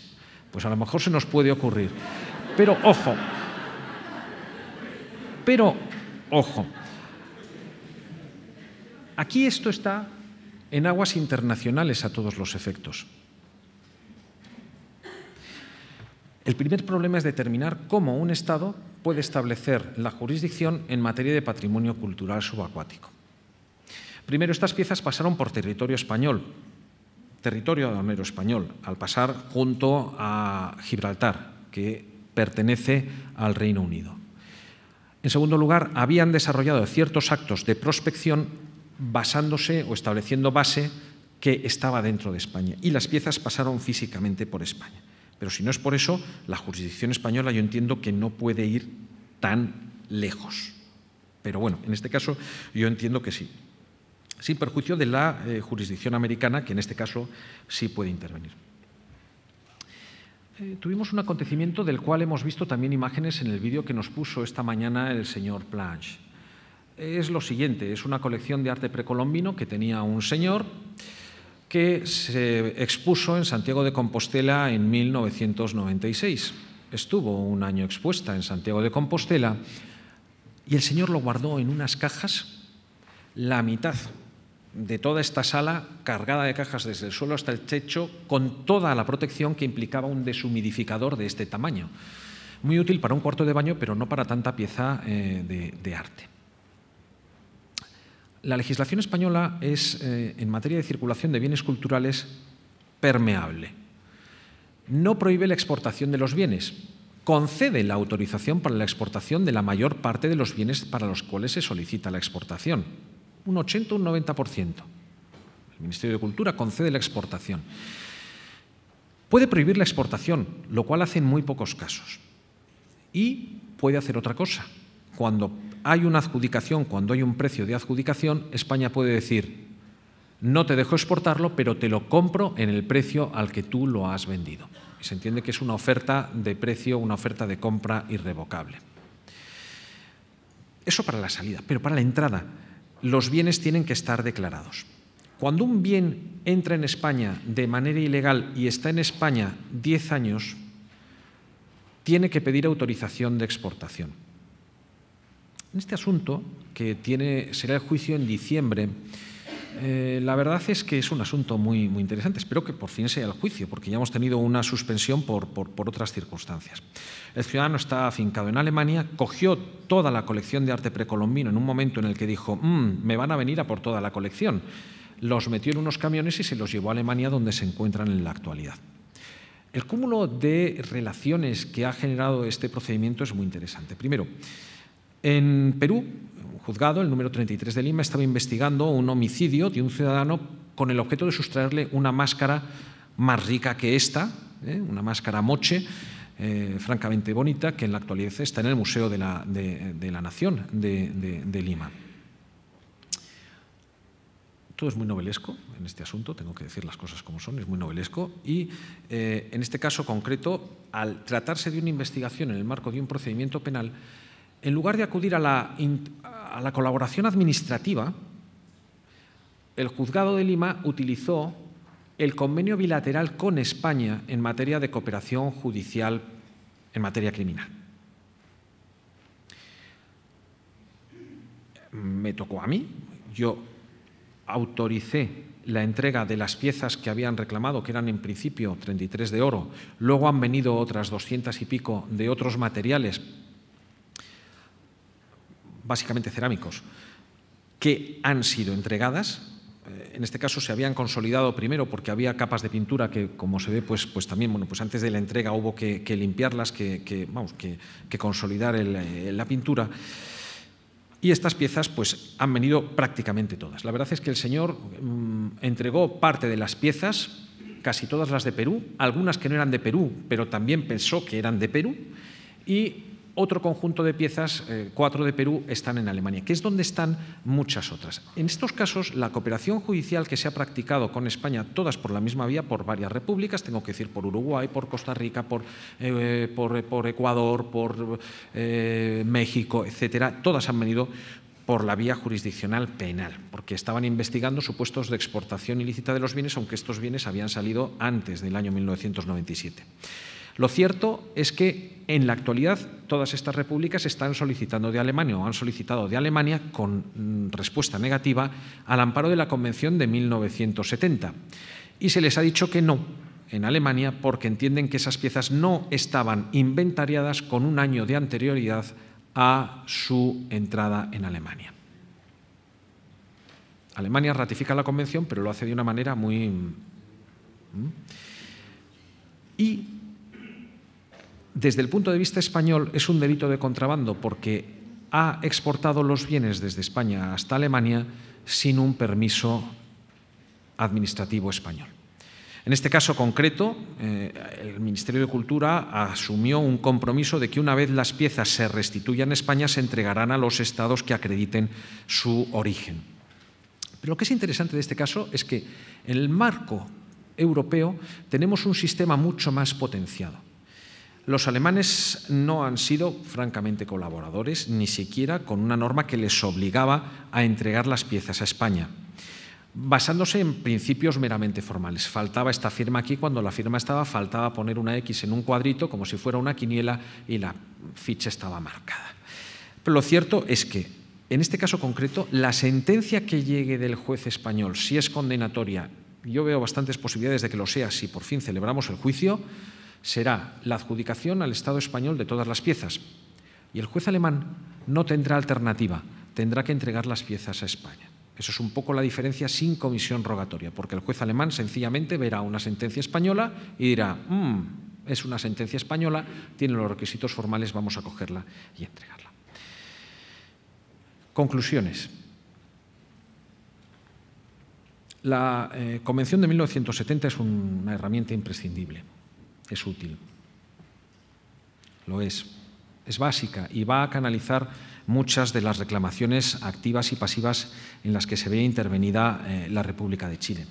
Pues a lo mejor se nos puede ocurrir. Pero ojo, aquí esto está en aguas internacionales a todos los efectos. El primer problema es determinar cómo un Estado puede establecer la jurisdicción en materia de patrimonio cultural subacuático. Primero, estas piezas pasaron por territorio español, territorio aduanero español, al pasar junto a Gibraltar, que pertenece al Reino Unido. En segundo lugar, habían desarrollado ciertos actos de prospección basándose o estableciendo base que estaba dentro de España, y las piezas pasaron físicamente por España. Pero si no es por eso, la jurisdicción española yo entiendo que no puede ir tan lejos. Pero bueno, en este caso yo entiendo que sí, sin perjuicio de la jurisdicción americana, que en este caso sí puede intervenir. Tuvimos un acontecimiento del cual hemos visto también imágenes en el vídeo que nos puso esta mañana el señor Planche. Es lo siguiente, es una colección de arte precolombino que tenía un señor que se expuso en Santiago de Compostela en 1996. Estuvo un año expuesta en Santiago de Compostela y el señor lo guardó en unas cajas, la mitad de toda esta sala cargada de cajas desde el suelo hasta el techo, con toda la protección que implicaba un deshumidificador de este tamaño. Muy útil para un cuarto de baño, pero no para tanta pieza de arte. La legislación española es, en materia de circulación de bienes culturales, permeable. No prohíbe la exportación de los bienes, concede la autorización para la exportación de la mayor parte de los bienes para los cuales se solicita la exportación. Un 80 o un 90%. El Ministerio de Cultura concede la exportación. Puede prohibir la exportación, lo cual hace en muy pocos casos. Y puede hacer otra cosa. Cuando hay una adjudicación, cuando hay un precio de adjudicación, España puede decir, no te dejo exportarlo, pero te lo compro en el precio al que tú lo has vendido. Y se entiende que es una oferta de precio, una oferta de compra irrevocable. Eso para la salida, pero para la entrada, los bienes tienen que estar declarados. Cuando un bien entra en España de manera ilegal y está en España 10 años, tiene que pedir autorización de exportación. En este asunto, que será el juicio en diciembre, la verdad es que es un asunto muy interesante. Espero que por fin sea el juicio, porque ya hemos tenido una suspensión por otras circunstancias. El ciudadano está afincado en Alemania, cogió toda la colección de arte precolombino en un momento en el que dijo, me van a venir a por toda la colección. Los metió en unos camiones y se los llevó a Alemania, donde se encuentran en la actualidad. El cúmulo de relaciones que ha generado este procedimiento es muy interesante. Primero, en Perú, un juzgado, el número 33 de Lima, estaba investigando un homicidio de un ciudadano con el objeto de sustraerle una máscara más rica que esta, una máscara moche, francamente bonita, que en la actualidad está en el Museo de la Nación de Lima. Todo es muy novelesco en este asunto, tengo que decir las cosas como son, es muy novelesco y en este caso concreto, al tratarse de una investigación en el marco de un procedimiento penal, en lugar de acudir a la colaboración administrativa, el juzgado de Lima utilizó el convenio bilateral con España en materia de cooperación judicial en materia criminal. Me tocó a mí, yo autoricé la entrega de las piezas que habían reclamado, que eran en principio 33 de oro, luego han venido otras 200 y pico de otros materiales, básicamente cerámicos, que han sido entregadas. En este caso se habían consolidado primero porque había capas de pintura que, como se ve, pues también, pues antes de la entrega hubo que limpiarlas, que consolidar la pintura. y estas piezas pues, han venido prácticamente todas. La verdad es que el señor entregó parte de las piezas, casi todas las de Perú, algunas que no eran de Perú, pero también pensó que eran de Perú, y otro conjunto de piezas, 4 de Perú, están en Alemania, que es donde están muchas otras. En estos casos, la cooperación judicial que se ha practicado con España, todas por la misma vía, por varias repúblicas, tengo que decir por Uruguay, por Costa Rica, por Ecuador, por México, etcétera, todas han venido por la vía jurisdiccional penal, porque estaban investigando supuestos de exportación ilícita de los bienes, aunque estos bienes habían salido antes del año 1997. Lo cierto es que en la actualidad todas estas repúblicas están solicitando de Alemania o han solicitado de Alemania con respuesta negativa al amparo de la Convención de 1970 y se les ha dicho que no en Alemania porque entienden que esas piezas no estaban inventariadas con un año de anterioridad a su entrada en Alemania. Alemania ratifica la Convención, pero lo hace de una manera muy... Y desde el punto de vista español es un delito de contrabando porque ha exportado los bienes desde España hasta Alemania sin un permiso administrativo español. En este caso concreto, el Ministerio de Cultura asumió un compromiso de que una vez las piezas se restituyan en España se entregarán a los estados que acrediten su origen. Pero lo que es interesante de este caso es que en el marco europeo tenemos un sistema mucho más potenciado. Los alemanes no han sido francamente colaboradores, ni siquiera con una norma que les obligaba a entregar las piezas a España, basándose en principios meramente formales. Faltaba esta firma aquí, cuando la firma estaba, faltaba poner una X en un cuadrito como si fuera una quiniela y la ficha estaba marcada. Pero lo cierto es que, en este caso concreto, la sentencia que llegue del juez español, si es condenatoria, yo veo bastantes posibilidades de que lo sea si por fin celebramos el juicio, será la adjudicación al Estado español de todas las piezas. Y el juez alemán no tendrá alternativa, tendrá que entregar las piezas a España. Eso es un poco la diferencia sin comisión rogatoria, porque el juez alemán sencillamente verá una sentencia española y dirá, es una sentencia española, tiene los requisitos formales, vamos a cogerla y entregarla. Conclusiones. La Convención de 1970 es una herramienta imprescindible. Es útil, lo es básica y va a canalizar muchas de las reclamaciones activas y pasivas en las que se ve intervenida la República de Chile.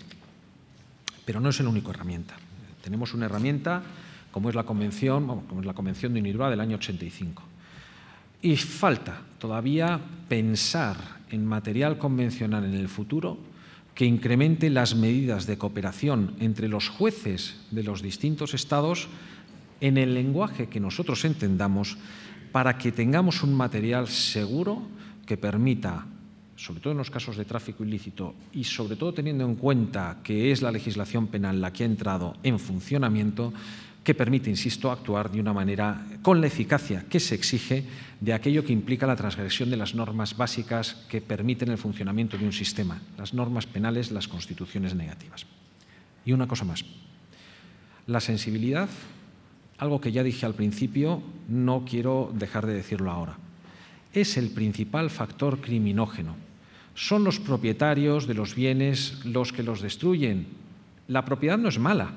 Pero no es la única herramienta. Tenemos una herramienta como es la Convención de Unidroit del año 85. Y falta todavía pensar en material convencional en el futuro que incremente las medidas de cooperación entre los jueces de los distintos estados en el lenguaje que nosotros entendamos para que tengamos un material seguro que permita, sobre todo en los casos de tráfico ilícito y sobre todo teniendo en cuenta que es la legislación penal la que ha entrado en funcionamiento, que permite, insisto, actuar de una manera con la eficacia que se exige de aquello que implica la transgresión de las normas básicas que permiten el funcionamiento de un sistema, las normas penales, las constituciones negativas. Y una cosa más, la sensibilidad, algo que ya dije al principio, no quiero dejar de decirlo ahora, es el principal factor criminógeno. Son los propietarios de los bienes los que los destruyen. La propiedad no es mala,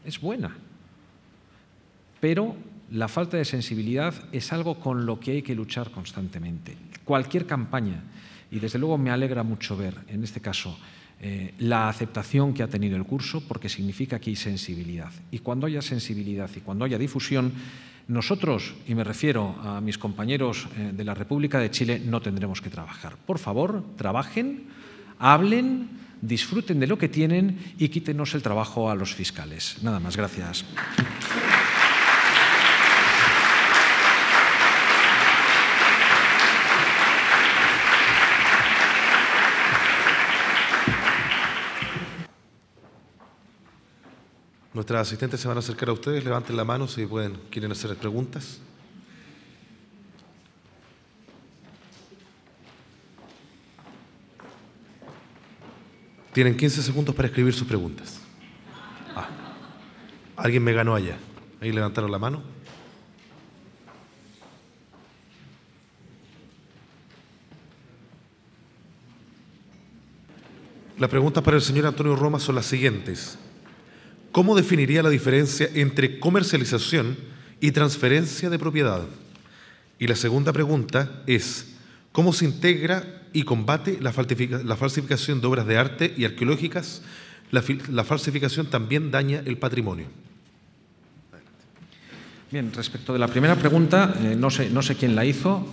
es buena. Pero la falta de sensibilidad es algo con lo que hay que luchar constantemente. Cualquier campaña, y desde luego me alegra mucho ver, en este caso, la aceptación que ha tenido el curso, porque significa que hay sensibilidad. Y cuando haya sensibilidad y cuando haya difusión, nosotros, y me refiero a mis compañeros de la República de Chile, no tendremos que trabajar. Por favor, trabajen, hablen, disfruten de lo que tienen y quítenos el trabajo a los fiscales. Nada más, gracias. Nuestras asistentes se van a acercar a ustedes. Levanten la mano si quieren hacer preguntas. Tienen 15 segundos para escribir sus preguntas. Alguien me ganó allá. Ahí levantaron la mano. Las preguntas para el señor Antonio Roma son las siguientes. ¿Cómo definiría la diferencia entre comercialización y transferencia de propiedad? Y la segunda pregunta es, ¿cómo se integra y combate la falsificación de obras de arte y arqueológicas? La falsificación también daña el patrimonio. Bien, respecto de la primera pregunta, no sé quién la hizo.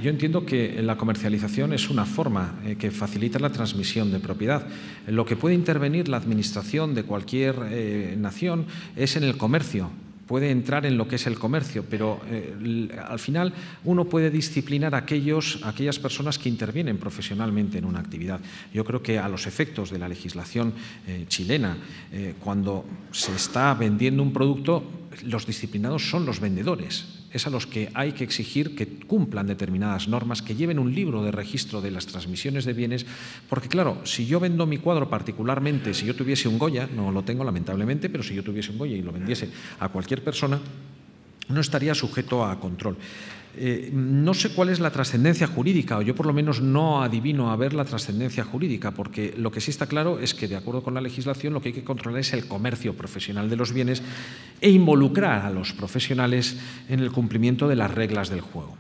Yo entiendo que la comercialización es una forma que facilita la transmisión de propiedad. Lo que puede intervenir la administración de cualquier nación es en el comercio. Puede entrar en lo que es el comercio, pero al final uno puede disciplinar a aquellas personas que intervienen profesionalmente en una actividad. Yo creo que a los efectos de la legislación chilena, cuando se está vendiendo un producto, los disciplinados son los vendedores. Es a los que hay que exigir que cumplan determinadas normas, que lleven un libro de registro de las transmisiones de bienes, porque claro, si yo vendo mi cuadro particularmente, si yo tuviese un Goya, no lo tengo lamentablemente, pero si yo tuviese un Goya y lo vendiese a cualquier persona, no estaría sujeto a control. No sé cuál es la trascendencia jurídica, o yo por lo menos no adivino a ver la trascendencia jurídica, porque lo que sí está claro es que, de acuerdo con la legislación, lo que hay que controlar es el comercio profesional de los bienes e involucrar a los profesionales en el cumplimiento de las reglas del juego.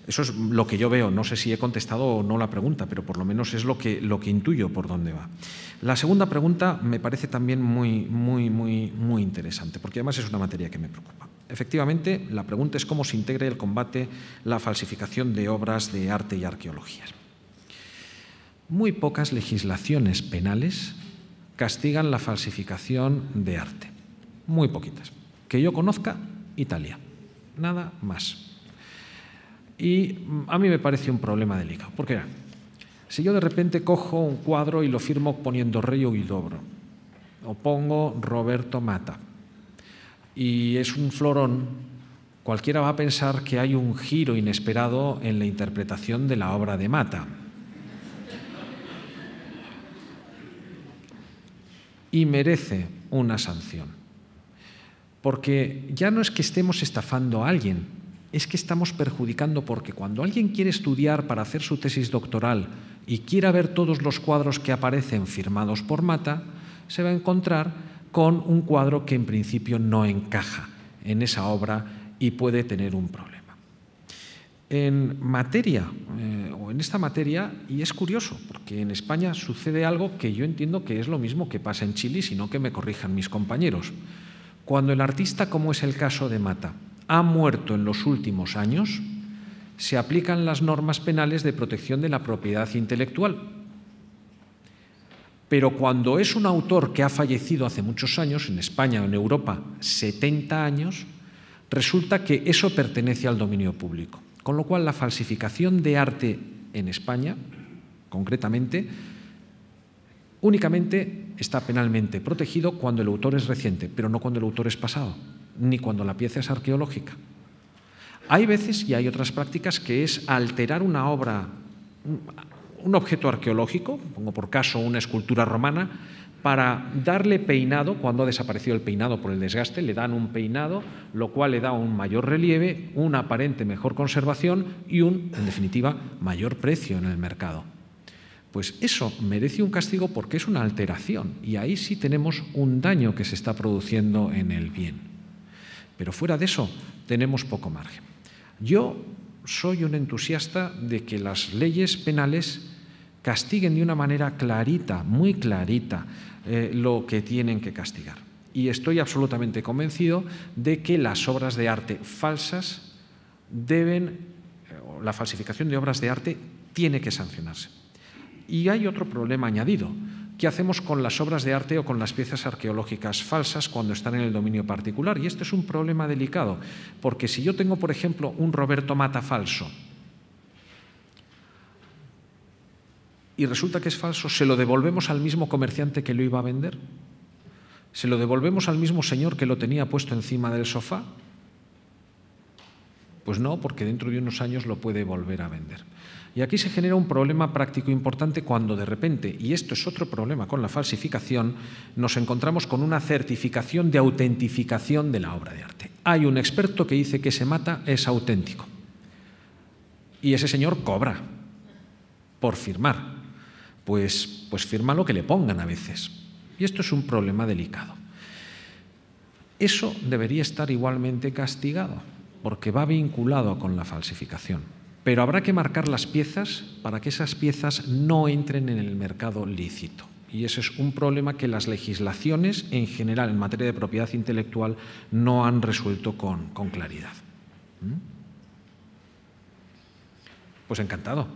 Eso es lo que yo veo. No sé si he contestado o no la pregunta, pero por lo menos es lo que intuyo por dónde va. La segunda pregunta me parece también muy interesante, porque además es una materia que me preocupa. Efectivamente, la pregunta es cómo se integra el combate la falsificación de obras de arte y arqueologías. Muy pocas legislaciones penales castigan la falsificación de arte. Muy poquitas. Que yo conozca, Italia. Nada más. Y a mí me parece un problema delicado. Porque si yo de repente cojo un cuadro y lo firmo poniendo Rey Huidobro, o pongo Roberto Mata, y es un florón, cualquiera va a pensar que hay un giro inesperado en la interpretación de la obra de Mata. Y merece una sanción. Porque ya no es que estemos estafando a alguien, es que estamos perjudicando, porque cuando alguien quiere estudiar para hacer su tesis doctoral y quiera ver todos los cuadros que aparecen firmados por Mata, se va a encontrar con un cuadro que en principio no encaja en esa obra y puede tener un problema. En esta materia, y es curioso, porque en España sucede algo que yo entiendo que es lo mismo que pasa en Chile, sino que me corrijan mis compañeros. Cuando el artista, como es el caso de Mata, ha muerto en los últimos años, se aplican las normas penales de protección de la propiedad intelectual. Pero cuando es un autor que ha fallecido hace muchos años, en España o en Europa 70 años, resulta que eso pertenece al dominio público. Con lo cual, la falsificación de arte en España, concretamente, únicamente está penalmente protegido cuando el autor es reciente, pero no cuando el autor es pasado, ni cuando la pieza es arqueológica. Hay veces y hay otras prácticas que es alterar una obra, un objeto arqueológico, pongo por caso una escultura romana, para darle peinado. Cuando ha desaparecido el peinado por el desgaste, le dan un peinado, lo cual le da un mayor relieve, una aparente mejor conservación y en definitiva, mayor precio en el mercado. Pues eso merece un castigo porque es una alteración y ahí sí tenemos un daño que se está produciendo en el bien. Pero fuera de eso tenemos poco margen. Yo soy un entusiasta de que las leyes penales castiguen de una manera clarita, muy clarita, lo que tienen que castigar. Y estoy absolutamente convencido de que las obras de arte falsas la falsificación de obras de arte tiene que sancionarse. Y hay otro problema añadido. ¿Qué hacemos con las obras de arte o con las piezas arqueológicas falsas cuando están en el dominio particular? Y este es un problema delicado, porque si yo tengo, por ejemplo, un Roberto Mata falso y resulta que es falso, ¿se lo devolvemos al mismo comerciante que lo iba a vender? ¿Se lo devolvemos al mismo señor que lo tenía puesto encima del sofá? Pues no, porque dentro de unos años lo puede volver a vender. Y aquí se genera un problema práctico importante cuando de repente, y esto es otro problema con la falsificación, nos encontramos con una certificación de autentificación de la obra de arte. Hay un experto que dice que ese Mata es auténtico y ese señor cobra por firmar. pues firma lo que le pongan a veces. Y esto es un problema delicado. Eso debería estar igualmente castigado, porque va vinculado con la falsificación. Pero habrá que marcar las piezas para que esas piezas no entren en el mercado lícito. Y ese es un problema que las legislaciones en general en materia de propiedad intelectual no han resuelto con claridad. Pues encantado.